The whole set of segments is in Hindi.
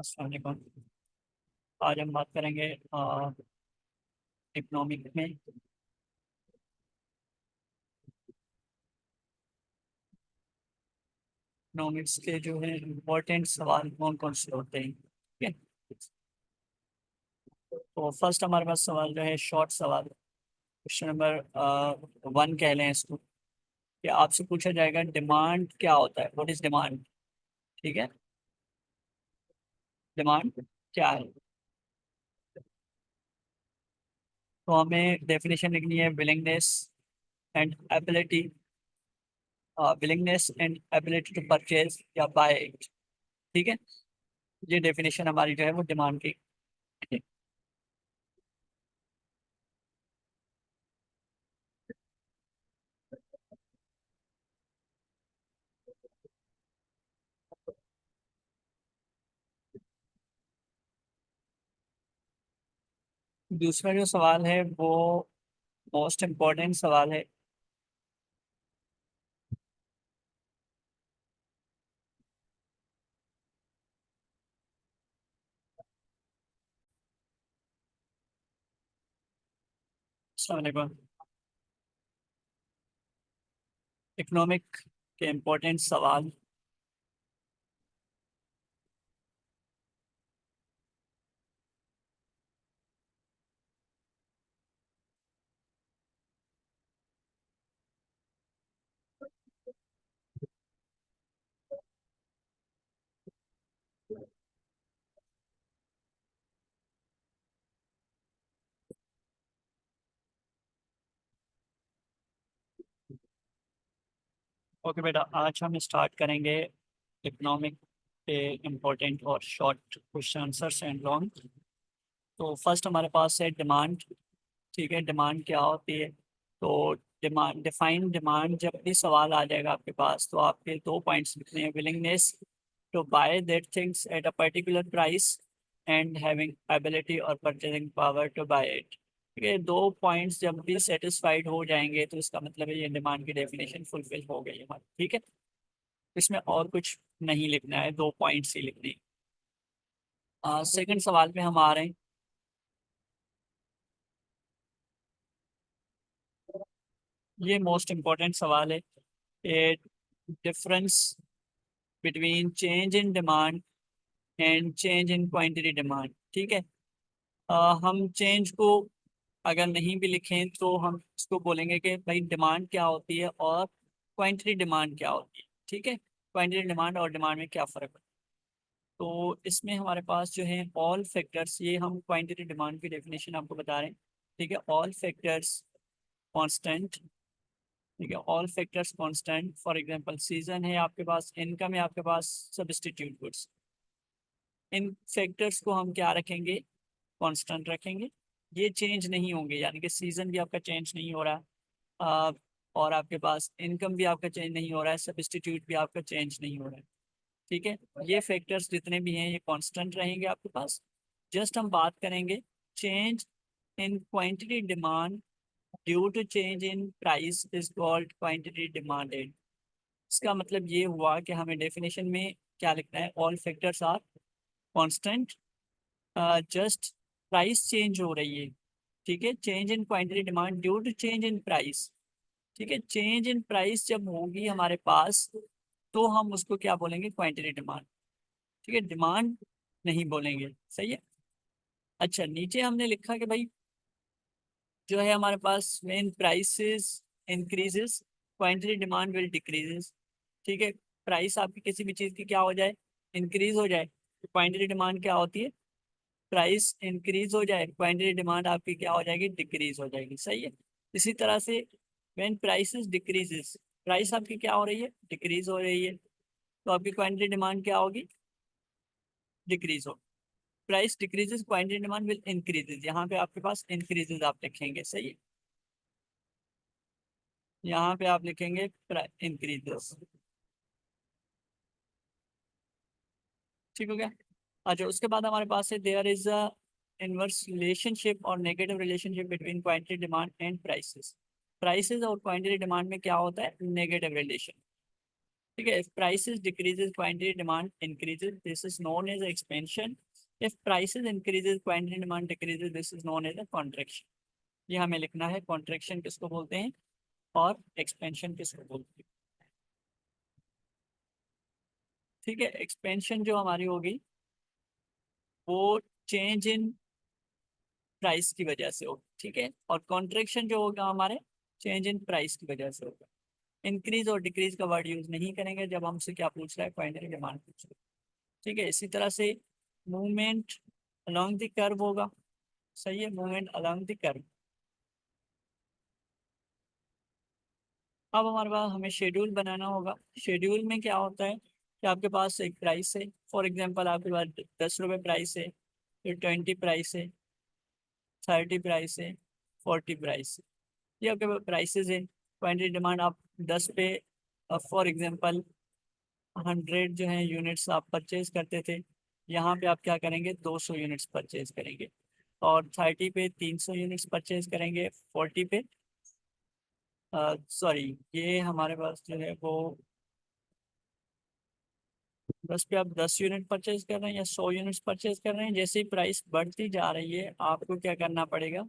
अस्सलाम वालेकुम। आज हम बात करेंगे इकोनॉमिक में। इकोनॉमिक्स के जो है इम्पोर्टेंट सवाल कौन कौन से होते हैं, ठीक है। तो फर्स्ट हमारे पास सवाल जो है शॉर्ट सवाल, क्वेश्चन नंबर 1 कह लें इसको, कि आपसे पूछा जाएगा डिमांड क्या होता है, व्हाट इज डिमांड। ठीक है, डिमांड क्या है। तो हमें डेफिनेशन लिखनी है willingness and ability, willingness and ability to purchase या बाय इट। ठीक है, ये डेफिनेशन हमारी जो है वो डिमांड की। दूसरा जो सवाल है वो मोस्ट इम्पोर्टेंट सवाल है। अस्सलाम वालेकुम। इकोनॉमिक के इम्पोर्टेंट सवाल। ओके बेटा, आज हम स्टार्ट करेंगे इकोनॉमिक के इम्पोर्टेंट और short question answers and long. तो फर्स्ट हमारे पास है डिमांड। ठीक है, डिमांड क्या होती है। तो डिमांड, डिफाइन डिमांड, जब भी सवाल आ जाएगा आपके पास तो आपके दो पॉइंट्स लिखने हैं, willingness to buy that things at a particular price and having ability और purchasing power to buy it. ठीक है, दो पॉइंट्स जब भी सेटिस्फाइड हो जाएंगे तो इसका मतलब है ये डिमांड की डेफिनेशन फुलफिल हो गई हमारी। ठीक है, इसमें और कुछ नहीं लिखना है, दो पॉइंट्स ही लिखने हैं। सेकंड सवाल पे हम आ रहे हैं। ये मोस्ट इम्पोर्टेंट सवाल है, difference between change in demand and change in quantity demand. ठीक है, हम चेंज को अगर नहीं भी लिखें तो हम इसको बोलेंगे कि भाई डिमांड क्या होती है और क्वांटिटी डिमांड क्या होती है। ठीक है, क्वांटिटी डिमांड और डिमांड में क्या फ़र्क है। तो इसमें हमारे पास जो है ऑल फैक्टर्स, ये हम क्वांटिटी डिमांड की डेफिनेशन आपको बता रहे हैं। ठीक है, ऑल फैक्टर्स कांस्टेंट। ठीक है, all factors constant, for example season है आपके पास, इनकम है आपके पास, सब्स्टिट्यूट गुड्स, इन फैक्टर्स को हम क्या रखेंगे, कांस्टेंट रखेंगे। ये चेंज नहीं होंगे, यानी कि सीजन भी आपका चेंज नहीं हो रहा है, आ, और आपके पास इनकम भी आपका चेंज नहीं हो रहा है, सब्स्टिट्यूट भी आपका चेंज नहीं हो रहा है। ठीक है, ये फैक्टर्स जितने भी हैं ये कांस्टेंट रहेंगे आपके पास। जस्ट हम बात करेंगे change in quantity demand due to change in price is called quantity demanded. इसका मतलब ये हुआ कि हमें डेफिनेशन में क्या लिखना है, all factors are constant, just price change हो रही है। ठीक है, change in quantity demand due to change in price. ठीक है, चेंज इन प्राइस जब होगी हमारे पास तो हम उसको क्या बोलेंगे, क्वांटिटी डिमांड। ठीक है, डिमांड नहीं बोलेंगे। सही है। अच्छा, नीचे हमने लिखा कि भाई जो है हमारे पास main prices increases, quantity demand will decreases. ठीक है, प्राइस आपकी किसी भी चीज़ की क्या हो जाए, इंक्रीज हो जाए, तो क्वांटिटी डिमांड क्या होती है, प्राइस इंक्रीज हो जाए, क्वांटिटी डिमांड आपकी क्या हो जाएगी, डिक्रीज हो जाएगी। सही है। इसी तरह से व्हेन प्राइसेस डिक्रीजेस, प्राइस आपकी क्या हो रही है, डिक्रीज हो रही है, तो आपकी क्वांटिटी डिमांड क्या होगी, डिक्रीज हो। Price decreases, quantity demand will increases, यहाँ पे आपके पास इंक्रीजेस आप लिखेंगे। सही है, यहाँ पे आप लिखेंगे इंक्रीजेस। ठीक हो गया। अच्छा, उसके बाद हमारे पास है there is a inverse relationship और negative relationship between quantity demand and prices. Prices और क्वांटिटी डिमांड में क्या होता है, नेगेटिव रिलेशन। ठीक है। If prices decreases quantity demand increases this is known as expansion. If prices increases quantity demand decreases this is known as a contraction. ये हमें लिखना है, कॉन्ट्रैक्शन किसको बोलते हैं और एक्सपेंशन किसको बोलते हैं। ठीक है, एक्सपेंशन जो हमारी होगी वो चेंज इन प्राइस की वजह से होगी। ठीक है, और कॉन्ट्रैक्शन जो होगा हमारे चेंज इन प्राइस की वजह से होगा। इंक्रीज और डिक्रीज का वर्ड यूज नहीं करेंगे जब हमसे क्या पूछ रहा है, क्वांटिटी डिमांड पूछ रहा है। ठीक है, इसी तरह से मूवमेंट अलोंग द कर्व होगा। सही है, मूवमेंट अलोंग द कर्व। अब हमारे पास हमें शेड्यूल बनाना होगा। शेड्यूल में क्या होता है कि आपके पास एक प्राइस है, फॉर एग्जांपल आपके पास 10 रुपये प्राइस है, फिर 20 प्राइस है, 30 प्राइस है, 40 प्राइस है। ये आपके पास प्राइसेस है। क्वांटिटी डिमांड आप 10 पे फॉर एग्जांपल 100 जो है यूनिट्स आप परचेज करते थे, यहाँ पे आप क्या करेंगे 200 यूनिट्स परचेज करेंगे। और 30 पे 300 यूनिट्स परचेज करेंगे, 40 पे सॉरी ये हमारे पास जो है वो 10 पे आप 10 यूनिट परचेज कर रहे हैं या 100 यूनिट्स परचेज कर रहे हैं। जैसे ही प्राइस बढ़ती जा रही है आपको क्या करना पड़ेगा,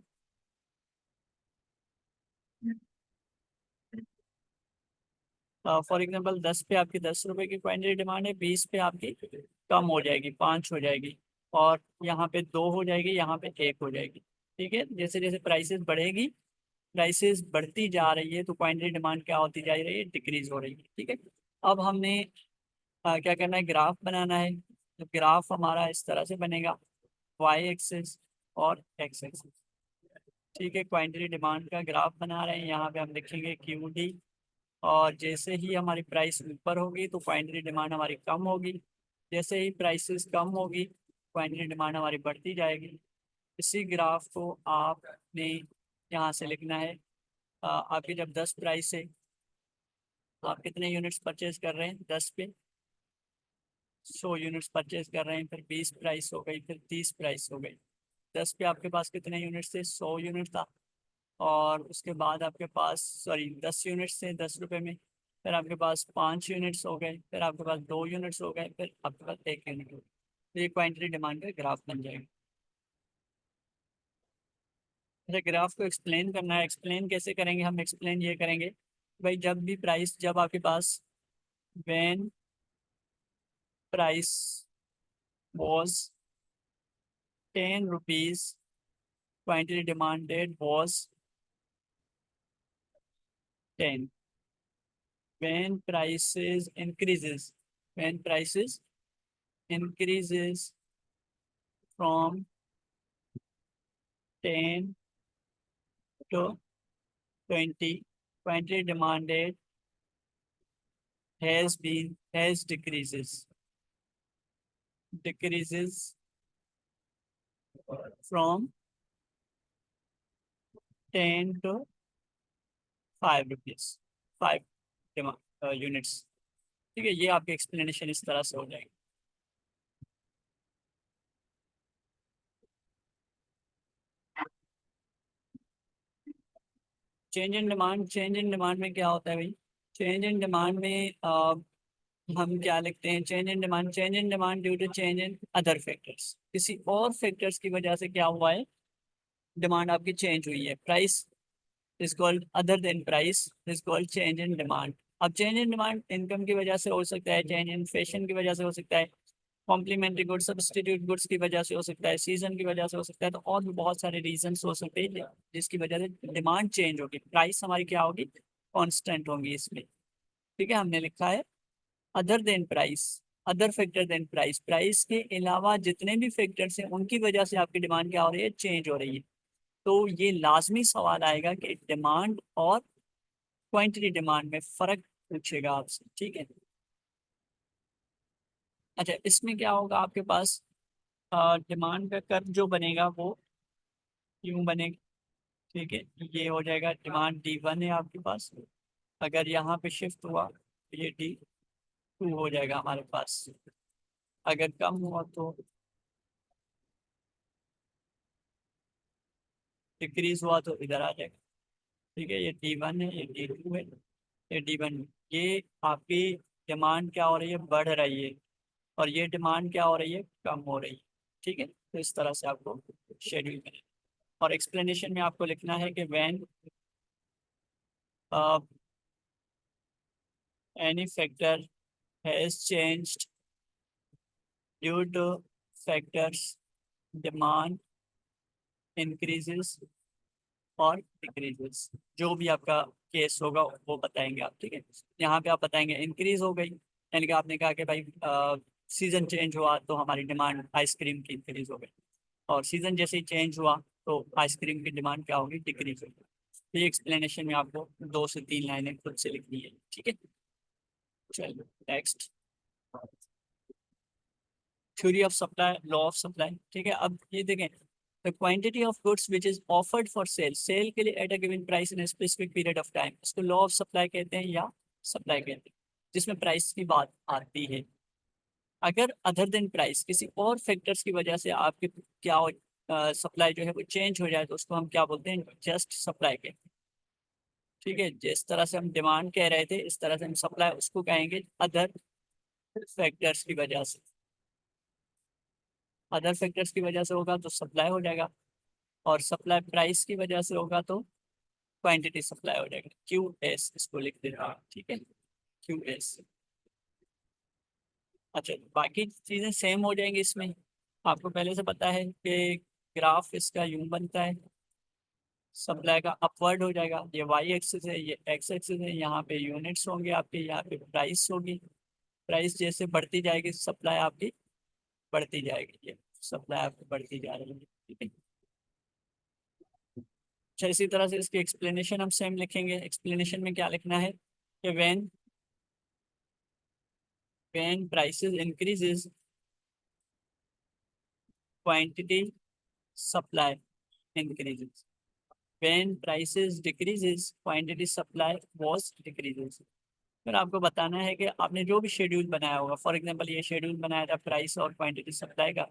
फॉर एग्जांपल 10 पे आपकी 10 रुपए की क्वांटिटी डिमांड है, 20 पे आपकी कम हो जाएगी, 5 हो जाएगी, और यहाँ पे 2 हो जाएगी, यहाँ पे 1 हो जाएगी। ठीक है, जैसे जैसे प्राइसेस बढ़ेगी, प्राइसेस बढ़ती जा रही है तो क्वांटिटी डिमांड क्या होती जा रही है, डिक्रीज हो रही है। ठीक है, अब हमने क्या करना है, ग्राफ बनाना है। तो ग्राफ हमारा इस तरह से बनेगा, वाई एक्सिस और एक्स एक्सिस। ठीक है, क्वांटिटी डिमांड का ग्राफ बना रहे हैं, यहाँ पे हम लिखेंगे क्यू डी। और जैसे ही हमारी प्राइस ऊपर होगी तो क्वांटिटी डिमांड हमारी कम होगी, जैसे ही प्राइसेस कम होगी क्वांटिटी डिमांड हमारी बढ़ती जाएगी। इसी ग्राफ को आपने यहाँ से लिखना है। आपकी जब 10 प्राइस है, आप कितने यूनिट्स परचेज कर रहे हैं, 10 पे 100 यूनिट्स परचेज कर रहे हैं, फिर 20 प्राइस हो गई, फिर 30 प्राइस हो गई। 10 पे आपके पास कितने यूनिट्स थे, 100 यूनिट था। और उसके बाद आपके पास सॉरी 10 यूनिट्स थे 10 रुपए में, फिर आपके पास 5 यूनिट्स हो गए, फिर आपके पास 2 यूनिट्स हो गए, फिर आपके पास 1 यूनिट हो गई। तो ये क्वांटिटी डिमांड का ग्राफ बन जाएगा। अच्छा, ग्राफ को एक्सप्लेन करना है, एक्सप्लेन कैसे करेंगे, हम एक्सप्लेन ये करेंगे भाई जब भी प्राइस, जब आपके पास when price was 10 rupees, quantity demanded was 10। when prices increases, when prices increases from 10 to 20, quantity demanded has decreases from 10 to 5 rupees, 5 units. ठीक है, ये आपकी एक्सप्लेनेशन इस तरह से हो जाएगी। Change in demand, change in demand में क्या होता है भाई, चेंज इन डिमांड में हम क्या लिखते हैं, change in demand, change in demand due to change in other factors. किसी और फैक्टर्स की वजह से क्या हुआ है, डिमांड आपकी चेंज हुई है। Price is called other than price is called change in demand. अब चेंज इन डिमांड इनकम की वजह से हो सकता है, चेंज इन फैशन की वजह से हो सकता है, कॉम्प्लीमेंट्री गुड्स सब्सटीट्यूट गुड्स की वजह से हो सकता है, सीजन की वजह से हो सकता है, तो और भी बहुत सारे रीजन हो सकते हैं जिसकी वजह से डिमांड चेंज होगी, प्राइस हमारी क्या होगी, कांस्टेंट होंगी इसमें। ठीक है, हमने लिखा है other than price, other factor than price, price के अलावा जितने भी फैक्टर्स हैं उनकी वजह से आपकी डिमांड क्या हो रही है, चेंज हो रही है। तो ये लाजमी सवाल आएगा कि डिमांड और क्वांटिटी डिमांड में फर्क पूछेगा आपसे। ठीक है, अच्छा इसमें क्या होगा आपके पास, डिमांड का कर्व जो बनेगा वो यूं बनेगा। ठीक है, ये हो जाएगा डिमांड D1 है आपके पास, अगर यहाँ पे शिफ्ट हुआ तो ये D2 हो जाएगा हमारे पास, अगर कम हुआ तो डिक्रीज हुआ तो इधर आ जाएगा। ठीक है, ये D1 है, ये D2 है, ये D1। ये आपकी डिमांड क्या हो रही है, बढ़ रही है, और ये डिमांड क्या हो रही है, कम हो रही है। ठीक है, तो इस तरह से आपको शेड्यूल करना है। और एक्सप्लेनेशन में आपको लिखना है कि when any factor has changed due two factors demand increases और डिक्रीजेस, जो भी आपका केस होगा वो बताएंगे आप। ठीक है, यहाँ पे आप बताएंगे इंक्रीज हो गई, यानी कि आपने कहा कि भाई सीजन चेंज हुआ तो हमारी डिमांड आइसक्रीम की इंक्रीज हो गई, और सीजन जैसे ही चेंज हुआ तो आइसक्रीम की डिमांड क्या होगी, डिक्रीज होगी। तो ये एक्सप्लेनेशन में आपको 2 से 3 लाइनें खुद से लिखनी है। ठीक है, चलो next, theory of supply, law of supply. ठीक है, अब ये देखें, the quantity of goods which is offered for sale, sale के लिए at a given price in a specific period of time, इसको लॉ ऑफ सप्लाई कहते हैं या सप्लाई कहते हैं, जिसमें प्राइस की बात आती है। अगर अदर देन प्राइस, किसी और फैक्टर्स की वजह से आपके क्या सप्लाई जो है वो चेंज हो जाए, तो उसको हम क्या बोलते हैं, जस्ट सप्लाई कहते हैं। ठीक है, जिस तरह से हम डिमांड कह रहे थे, इस तरह से हम सप्लाई उसको कहेंगे अदर फैक्टर्स की वजह से। अदर फैक्टर्स की वजह से होगा तो सप्लाई हो जाएगा, और सप्लाई प्राइस की वजह से होगा तो क्वांटिटी सप्लाई हो जाएगा, क्यू एस इसको लिख देते हैं। ठीक है, क्यू एस। अच्छा, बाकी चीज़ें सेम हो जाएंगी इसमें। आपको पहले से पता है कि ग्राफ इसका यूं बनता है, सप्लाई का अपवर्ड हो जाएगा, ये वाई एक्सिस है, ये एक्स एक्सिस है, यहाँ पे यूनिट्स होंगे आपके, यहाँ पे प्राइस होगी। प्राइस जैसे बढ़ती जाएगी सप्लाई आपकी बढ़ती जाएगी, ये सप्लाई आपकी बढ़ती जा रही है। ठीक है, अच्छा इसी तरह से इसकी एक्सप्लेनेशन हम सेम लिखेंगे। एक्सप्लेनेशन में क्या लिखना है कि when prices increases quantity supply increases, when prices decreases quantity supply was decreases. फिर आपको बताना है कि आपने जो भी शेड्यूल बनाया होगा, फॉर एग्जांपल ये शेड्यूल बनाया था प्राइस और क्वांटिटी सप्लाई का,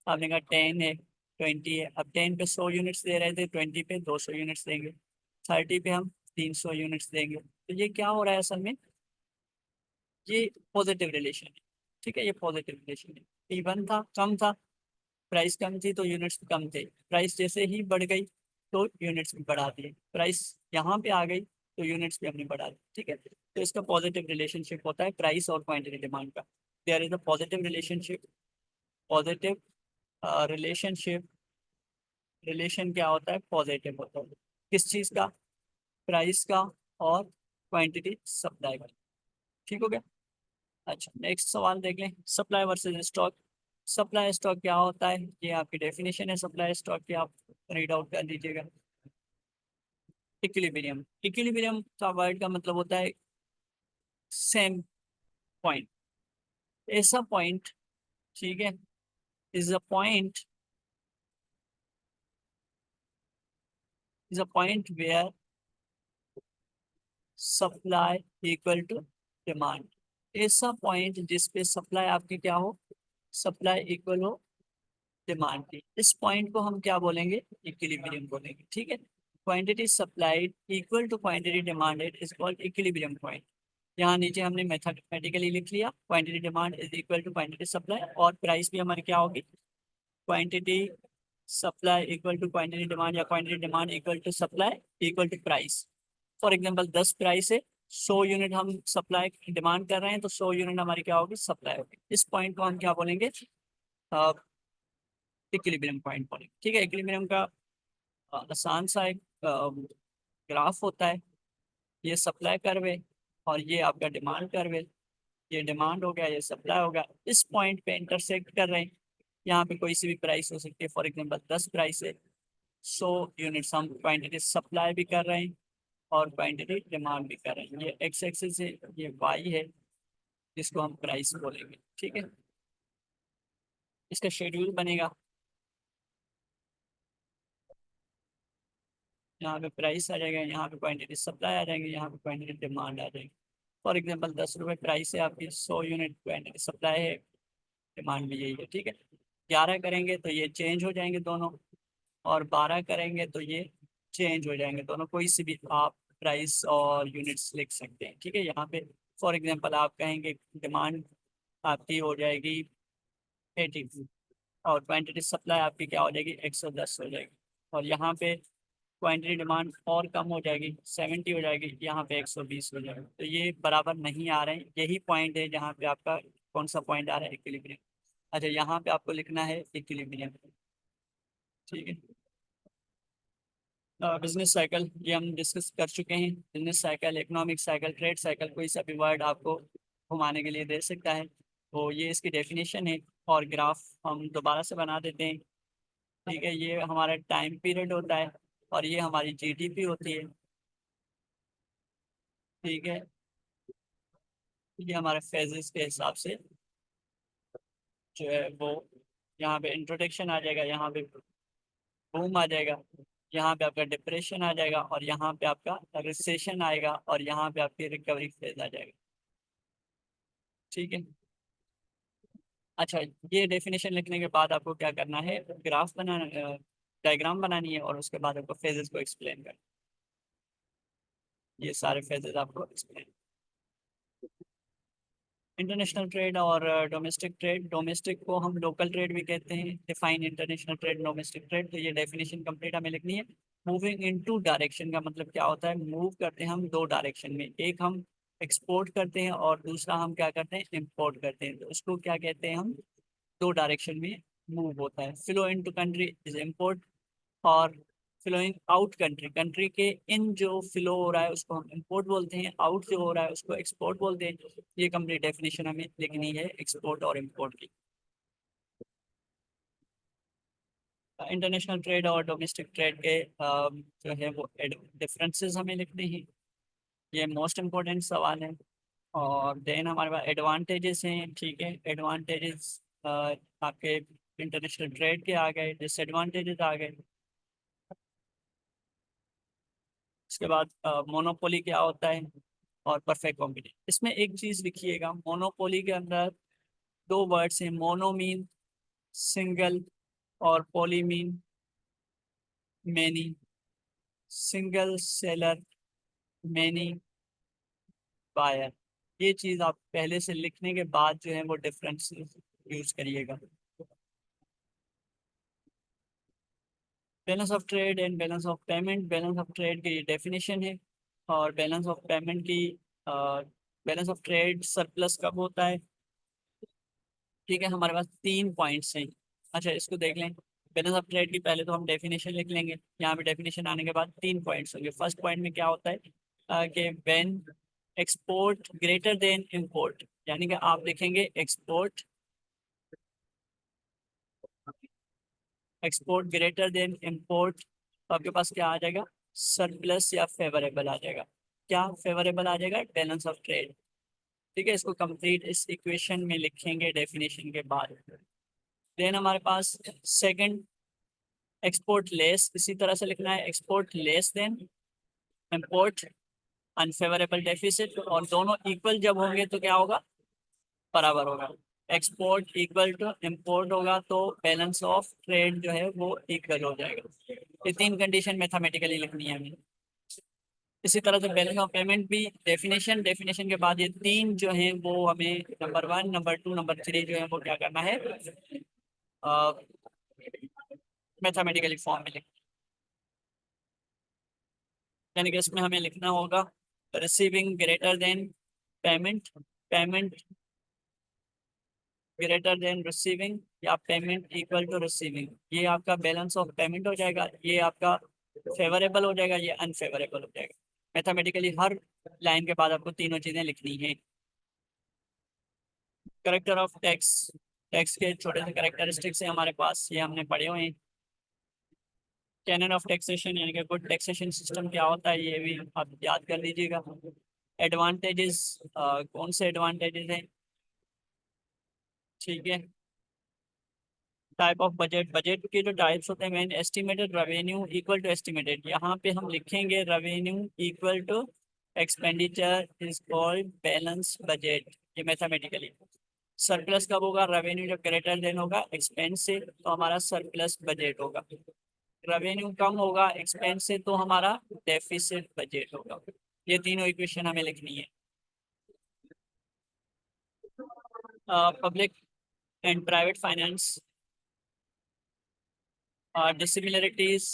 आपने कहा 10 है, 20 है, अब 10 पे 100 यूनिट्स दे रहे थे, 20 पे 200 यूनिट्स देंगे, 30 पे हम 300 यूनिट्स देंगे। तो ये क्या हो रहा है असल में, ये पॉजिटिव रिलेशन है। ठीक है, ये पॉजिटिव रिलेशन है, इवन था, कम था, प्राइस कम थी तो यूनिट्स कम थे, प्राइस जैसे ही बढ़ गई तो यूनिट्स भी बढ़ा दिए, प्राइस यहाँ पे आ गई तो यूनिट्स भी हमने बढ़ा दी। ठीक है, तो इसका पॉजिटिव रिलेशनशिप होता है प्राइस और क्वांटिटी डिमांड का। There is a positive relationship, positive relationship, relation क्या होता है, पॉजिटिव होता है, किस चीज़ का, प्राइस का और क्वांटिटी सप्लाई का। ठीक हो गया। अच्छा नेक्स्ट सवाल देख लें, supply versus stock. Supply stock क्या होता है, ये आपकी डेफिनेशन है सप्लाई स्टॉक की, आप रीड आउट कर लीजिएगा। इक्विलिब्रियम, इक्विलिब्रियम का वर्ड का मतलब होता है सेम पॉइंट, ऐसा पॉइंट। ठीक है, is a point, is a point where supply equal to demand, ऐसा पॉइंट जिसपे सप्लाई आपकी क्या हो, सप्लाई इक्वल हो डिमांड की, इस पॉइंट को हम क्या बोलेंगे, इक्विलिब्रियम बोलेंगे। ठीक है, quantity supplied equal to quantity demanded is called equilibrium point. यहाँ नीचे हमने मैथमेटिकली लिख लिया, quantity demand is equal to quantity supply, और प्राइस भी हमारी क्या होगी, quantity supply equal to quantity demand, या quantity demand equal to supply equal to price. For example 10 price है, 100 यूनिट हम सप्लाई डिमांड कर रहे हैं, तो 100 यूनिट हमारी क्या होगी, सप्लाई होगी। इस पॉइंट को हम क्या बोलेंगे, इक्विलिब्रियम पॉइंट बोलेंगे। ठीक है, इक्विलिब्रियम का आसान सा एक ग्राफ होता है, ये सप्लाई कर्व है और ये आपका डिमांड कर्व है, ये डिमांड हो गया, ये सप्लाई हो गया, इस पॉइंट पे इंटरसेक्ट कर रहे हैं। यहाँ पे कोई सी भी प्राइस हो सकती है, फॉर एग्जांपल 10 प्राइस है, 100 यूनिट्स हम क्वांटिटी सप्लाई भी कर रहे हैं और क्वांटिटी डिमांड भी कर रहे हैं। ये एक्स एक्सिस है, ये वाई है, जिसको हम प्राइस बोलेंगे। ठीक है, इसका शेड्यूल बनेगा, यहाँ पे प्राइस आ जाएगा, यहाँ पे क्वांटिटी सप्लाई आ जाएंगे, यहाँ पे क्वांटिटी डिमांड आ जाएगी। फॉर एग्जांपल 10 रुपये प्राइस है आपकी, 100 यूनिट क्वांटिटी सप्लाई है, डिमांड भी यही है। ठीक है, 11 करेंगे तो ये चेंज हो जाएंगे दोनों, और 12 करेंगे तो ये चेंज हो जाएंगे दोनों, कोई सी भी आप प्राइस और यूनिट्स लिख सकते हैं। ठीक है, यहाँ पे फॉर एग्जांपल आप कहेंगे डिमांड आपकी हो जाएगी 80 और क्वांटिटी सप्लाई आपकी क्या हो जाएगी 110 हो जाएगी, और यहाँ पे क्वांटिटी डिमांड और कम हो जाएगी 70 हो जाएगी, यहाँ पे 120 हो जाएगी। तो ये बराबर नहीं आ रहे हैं, यही पॉइंट है जहाँ पे आपका कौन सा पॉइंट आ रहा है, इक्विलिब्रियम। अच्छा, यहाँ पे आपको लिखना है इक्विलिब्रियम। ठीक है, बिजनेस साइकिल ये हम डिस्कस कर चुके हैं। Business cycle, economic cycle, trade cycle, कोई सा भी वर्ड आपको घुमाने के लिए दे सकता है। तो ये इसकी डेफिनेशन है, और ग्राफ हम दोबारा से बना देते हैं। ठीक है, ये हमारा टाइम पीरियड होता है और ये हमारी जीडीपी होती है। ठीक है, ये हमारे फेजेस के हिसाब से जो है वो यहाँ पे इंट्रोडक्शन आ जाएगा, यहाँ पे बूम आ जाएगा, यहाँ पे आपका डिप्रेशन आ जाएगा, और यहाँ पे आपका रिसेशन आएगा, और यहाँ पे आपकी रिकवरी फेज आ जाएगा। ठीक है, अच्छा, ये डेफिनेशन लिखने के बाद आपको क्या करना है, ग्राफ बनाना, डायग्राम बनानी है, और उसके बाद आपको फेजेस को एक्सप्लेन करना, ये सारे फेजेस आपको एक्सप्लेन। इंटरनेशनल ट्रेड और डोमेस्टिक ट्रेड, डोमेस्टिक को हम लोकल ट्रेड भी कहते हैं। Define international trade, domestic trade, तो ये डेफिनेशन कंप्लीट हमें लिखनी है। मूविंग इन टू डायरेक्शन का मतलब क्या होता है, मूव करते हैं हम दो डायरेक्शन में, एक हम एक्सपोर्ट करते हैं और दूसरा हम क्या करते हैं, इम्पोर्ट करते हैं, तो उसको क्या कहते हैं हम, दो डायरेक्शन में मूव होता है। Flow into country is import, और फ्लोइंग आउट कंट्री, कंट्री के इन जो फ्लो हो रहा है उसको हम इंपोर्ट बोलते हैं, आउट जो हो रहा है उसको एक्सपोर्ट बोलते हैं। ये कंप्लीट डेफिनेशन हमें लिखनी है एक्सपोर्ट और इंपोर्ट की। इंटरनेशनल ट्रेड और डोमेस्टिक ट्रेड के जो है वो डिफरेंसेस हमें लिखने हैं, ये मोस्ट इम्पोर्टेंट सवाल है। और देन हमारे पास एडवांटेजेस हैं। ठीक है, एडवांटेजेस आपके इंटरनेशनल ट्रेड के आ गए, डिसएडवांटेजेस आ गए। उसके बाद मोनोपोली क्या होता है, और परफेक्ट कॉम्पिटिशन। इसमें एक चीज लिखिएगा, मोनोपोली के अंदर दो वर्ड्स हैं, मोनो मीन सिंगल, और poly mean many. Single seller, many buyer, ये चीज आप पहले से लिखने के बाद जो है वो डिफरेंस यूज करिएगा। Balance of trade and balance of payment, balance of trade की डेफिनेशन है, और बैलेंस ऑफ पेमेंट की, बैलेंस ऑफ ट्रेड सरप्लस कब होता है। ठीक है, हमारे पास 3 पॉइंट्स हैं। अच्छा, इसको देख लें। बैलेंस ऑफ ट्रेड की पहले तो हम डेफिनेशन लिख लेंगे, यहाँ पे डेफिनेशन आने के बाद 3 पॉइंट्स होंगे। फर्स्ट पॉइंट में क्या होता है कि when export greater than import, यानी कि आप लिखेंगे export, export greater than import, तो आपके पास क्या आ जाएगा, सरप्लस या फेवरेबल आ जाएगा। क्या फेवरेबल आ जाएगा, बैलेंस ऑफ ट्रेड। ठीक है, इसको कंप्लीट इस इक्वेशन में लिखेंगे डेफिनेशन के बाद। देन हमारे पास सेकंड, एक्सपोर्ट लेस, इसी तरह से लिखना है, export less than import unfavourable deficit, और दोनों इक्वल जब होंगे तो क्या होगा, बराबर होगा। एक्सपोर्ट इक्वल टू इंपोर्ट होगा तो बैलेंस ऑफ ट्रेड जो है वो इक्वल हो जाएगा। ये 3 कंडीशन मैथमेटिकली लिखनी है हमें। इसी तरह से बैलेंस ऑफ पेमेंट भी डेफिनेशन, डेफिनेशन के बाद ये 3 जो हैं वो हमें नंबर 1, नंबर 2, नंबर 3 जो है वो क्या करना है, मैथमेटिकली फॉर्म में लिख, यानी कि इसमें हमें लिखना होगा receiving greater than payment, payment greater than receiving, या पेमेंट इक्वल टू रिसीविंग। ये आपका बैलेंस ऑफ पेमेंट हो जाएगा, ये आपका फेवरेबल हो जाएगा, ये अनफेवरेबल हो जाएगा। मैथमेटिकली हर लाइन के बाद आपको तीनों चीजें लिखनी है। करेक्टर ऑफ टैक्स, टैक्स के छोटे से करेक्टरिस्टिक्स हैं हमारे पास, ये हमने पढ़े हुए हैं। कैनन ऑफ टैक्सेशन, यानी कि गुड टैक्सेशन सिस्टम क्या होता है, ये भी आप याद कर लीजिएगा। एडवांटेजेस, कौन से एडवांटेजेस हैं। ठीक है, टाइप ऑफ बजट, बजट के जो टाइप्स होते हैं main, estimated revenue equal to estimated, यहाँ पे हम लिखेंगे revenue equal to expenditure is called balance budget, ये मैथमेटिकली। सरप्लस कब होगा, रेवेन्यू जब ग्रेटर देन होगा एक्सपेंस से, तो हमारा सरप्लस बजट होगा। रेवेन्यू कम होगा एक्सपेंस से, तो हमारा डेफिसिट बजट होगा। ये तीनों इक्वेशन हमें लिखनी है। Public and private finance, dissimilarities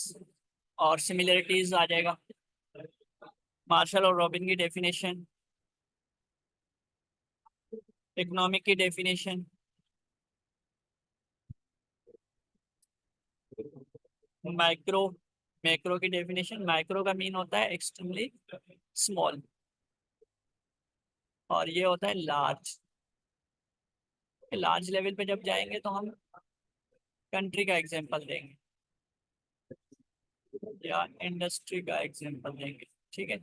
और सिमिलरिटीज आ जाएगा, मार्शल और रॉबिन की डेफिनेशन, इकोनॉमिक की डेफिनेशन, माइक्रो मैक्रो की डेफिनेशन। माइक्रो का मीन होता है एक्सट्रीमली स्मॉल और ये होता है लार्ज। लार्ज लेवल पे जब जाएंगे तो हम कंट्री का एग्जांपल देंगे या इंडस्ट्री का एग्जांपल देंगे, ठीक है।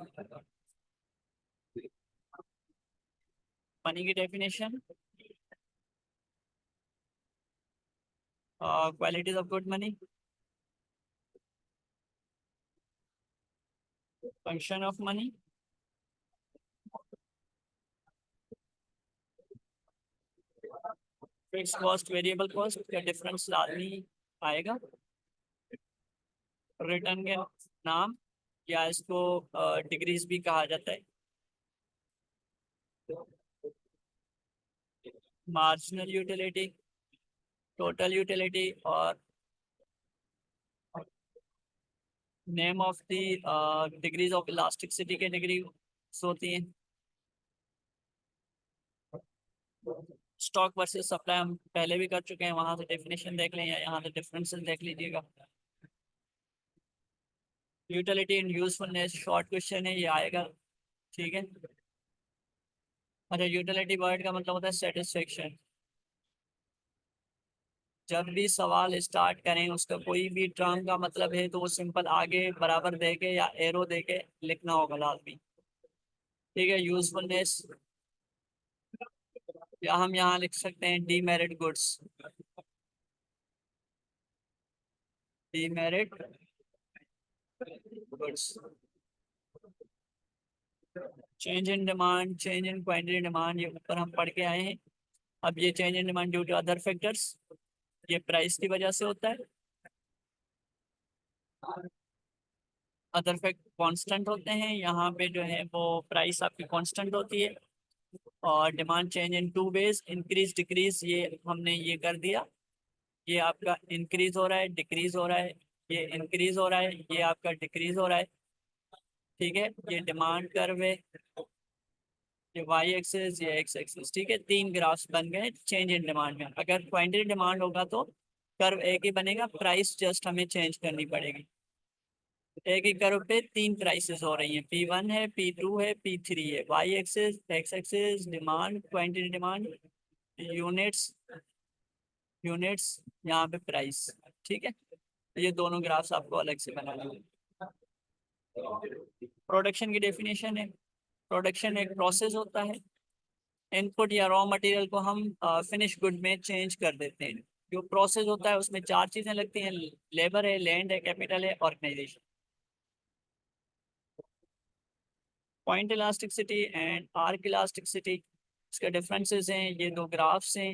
मनी की definition, qualities of good money, function of money, fix cost variable cost का डिफरेंस लाजमी आएगा, रिटर्न के नाम या इसको डिग्रीज भी कहा जाता है, मार्जिनल यूटिलिटी, टोटल यूटिलिटी और name of the degrees of elasticity के डिग्री होती हैं। स्टॉक वर्सेस सप्लाई हम पहले भी कर चुके हैं, वहां से डेफिनेशन देख लें या यहाँ से डिफरेंसेस देख लीजिएगा। Utility and usefulness short question है, ये आएगा, ठीक है। अच्छा, यूटिलिटी वर्ड का मतलब होता है सेटिस्फेक्शन। जब भी सवाल स्टार्ट करें उसका कोई भी टर्म का मतलब है तो वो सिंपल आगे बराबर दे के या एरो दे के लिखना होगा लाजमी, ठीक है। यूजफुलनेस या हम यहाँ लिख सकते हैं demerit goods, demerit goods. Change in demand, change in quantity demand, ये ऊपर हम पढ़ के आए हैं। अब ये change in demand due to other factors, ये प्राइस की वजह से होता है। अदर फैक्ट कांस्टेंट होते हैं, यहाँ पे जो है वो प्राइस आपकी कांस्टेंट होती है। और demand change in two ways, increase decrease, ये हमने ये कर दिया। ये आपका इंक्रीज हो रहा है, डिक्रीज हो रहा है, ये इंक्रीज हो रहा है, ये आपका डिक्रीज हो रहा है, ठीक है। ये डिमांड कर्व है, ये वाई एक्सिस, ये एक्स एक्सिस, ठीक है। तीन ग्राफ्स बन गए चेंज इन डिमांड में। अगर क्वांटिटी डिमांड होगा तो कर्व एक ही बनेगा, प्राइस जस्ट हमें चेंज करनी पड़ेगी। एक ही कर्व पे तीन प्राइसेस हो रही हैं, P1 है, P2 है, P3 है। Y axis, X axis demand, quantity demand, units, units, यहाँ पे प्राइस, ठीक है। ये दोनों ग्राफ्स आपको अलग से बनाने हैं। प्रोडक्शन की डेफिनेशन है, प्रोडक्शन एक प्रोसेस होता है। इनपुट या रॉ मटेरियल को हम फिनिश गुड में चेंज कर देते हैं। जो प्रोसेस होता है उसमें चार चीजें लगती हैं, लेबर है, लैंड है, कैपिटल है, organisation. Point elasticity and arc elasticity, इसके डिफरेंसेस हैं। ये दो ग्राफ्स हैं,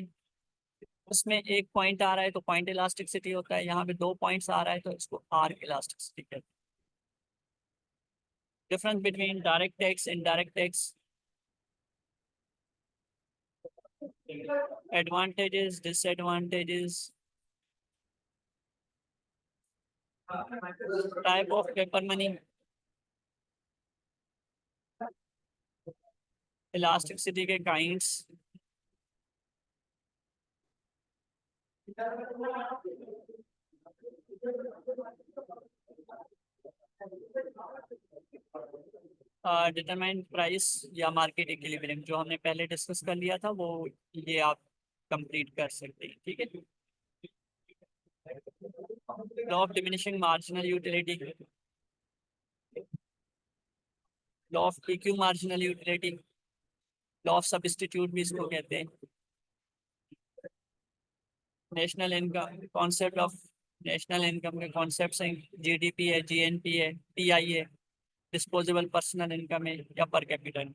उसमें एक पॉइंट आ रहा है तो पॉइंट इलास्टिसिटी होता है, यहाँ पे दो पॉइंट्स आ रहा है तो इसको आर्क इलास्टिसिटी कहते हैं। Difference between direct tax, indirect tax, advantages, disadvantages, type of paper money, elasticity के काइंड्स, डिटरमाइन प्राइस या मार्केट इक्विलिब्रियम, जो हमने पहले डिस्कस कर लिया था वो ये आप कंप्लीट कर सकते हैं, ठीक है। Law of diminishing marginal utility, law of equimarginal utility, law of substitute भी इसको कहते हैं। National income, concept of national income के कॉन्सेप्ट हैं, जीडीपी है, जीएनपी है, पीआई है, डिस्पोजेबल पर्सनल इनकम है या पर कैपिटल।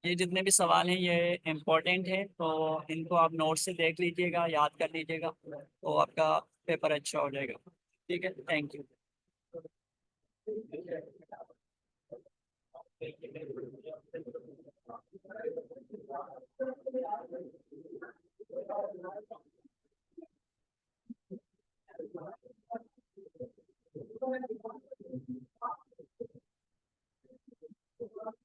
ये जितने भी सवाल हैं ये इम्पोर्टेंट है, तो इनको आप नोट से देख लीजिएगा, याद कर लीजिएगा, तो आपका पेपर अच्छा हो जाएगा, ठीक है। Thank you.